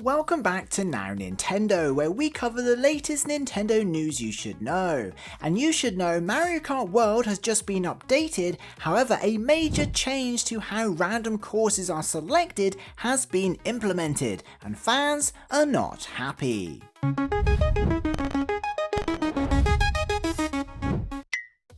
Welcome back to Now Nintendo, where we cover the latest Nintendo news you should know. And you should know Mario Kart World has just been updated, however a major change to how random courses are selected has been implemented, and fans are not happy.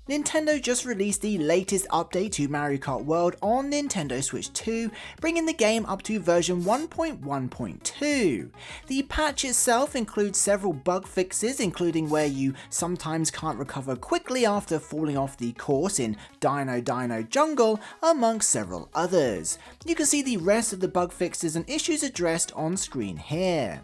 Nintendo just released the latest update to Mario Kart World on Nintendo Switch 2, bringing the game up to version 1.1.2. The patch itself includes several bug fixes, including where you sometimes can't recover quickly after falling off the course in Dino Jungle, amongst several others. You can see the rest of the bug fixes and issues addressed on screen here.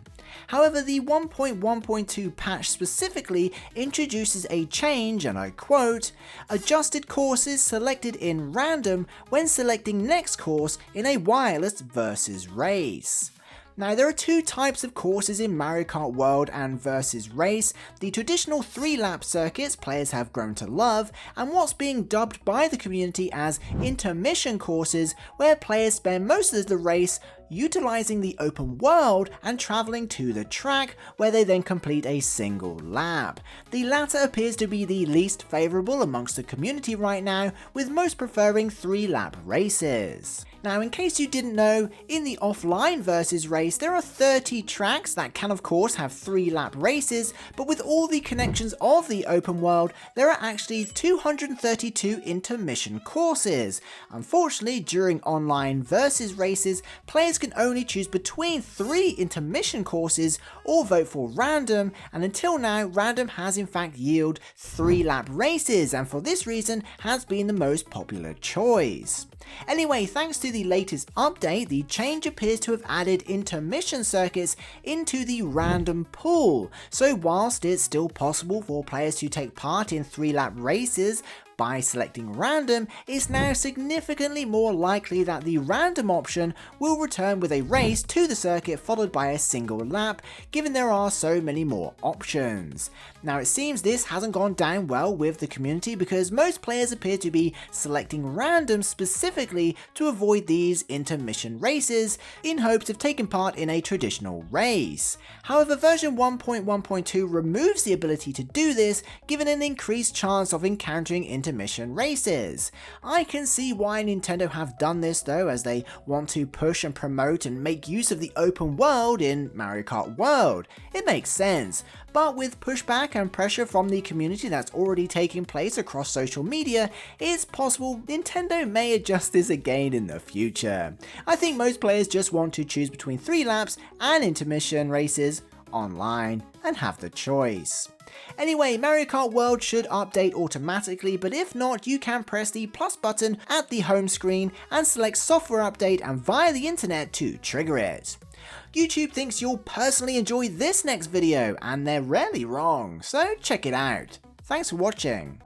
However, the 1.1.2 patch specifically introduces a change, and I quote, "Adjusted courses selected in random when selecting next course in a wireless versus race." Now, there are two types of courses in Mario Kart World and Versus Race: the traditional 3-lap circuits players have grown to love, and what's being dubbed by the community as intermission courses, where players spend most of the race utilizing the open world and travelling to the track, where they then complete a single lap. The latter appears to be the least favourable amongst the community right now, with most preferring 3-lap races. Now, in case you didn't know, in the offline versus race there are 30 tracks that can of course have 3-lap races, but with all the connections of the open world there are actually 232 intermission courses. Unfortunately, during online versus races, players can only choose between 3 intermission courses or vote for random, and until now random has in fact yielded 3-lap races, and for this reason has been the most popular choice. Anyway, thanks to the latest update, the change appears to have added intermission circuits into the random pool, so whilst it's still possible for players to take part in 3-lap races by selecting random, it's now significantly more likely that the random option will return with a race to the circuit followed by a single lap, given there are so many more options. Now, it seems this hasn't gone down well with the community, because most players appear to be selecting random specifically to avoid these intermission races in hopes of taking part in a traditional race. However, version 1.1.2 removes the ability to do this, given an increased chance of encountering intermission races. I can see why Nintendo have done this though, as they want to push and promote and make use of the open world in Mario Kart World. It makes sense, but with pushback and pressure from the community that's already taking place across social media, it's possible Nintendo may adjust this again in the future. I think most players just want to choose between 3 laps and intermission races online and have the choice. Anyway, Mario Kart World should update automatically, but if not, you can press the plus button at the home screen and select software update and via the internet to trigger it. YouTube thinks you'll personally enjoy this next video, and they're rarely wrong, so check it out. Thanks for watching.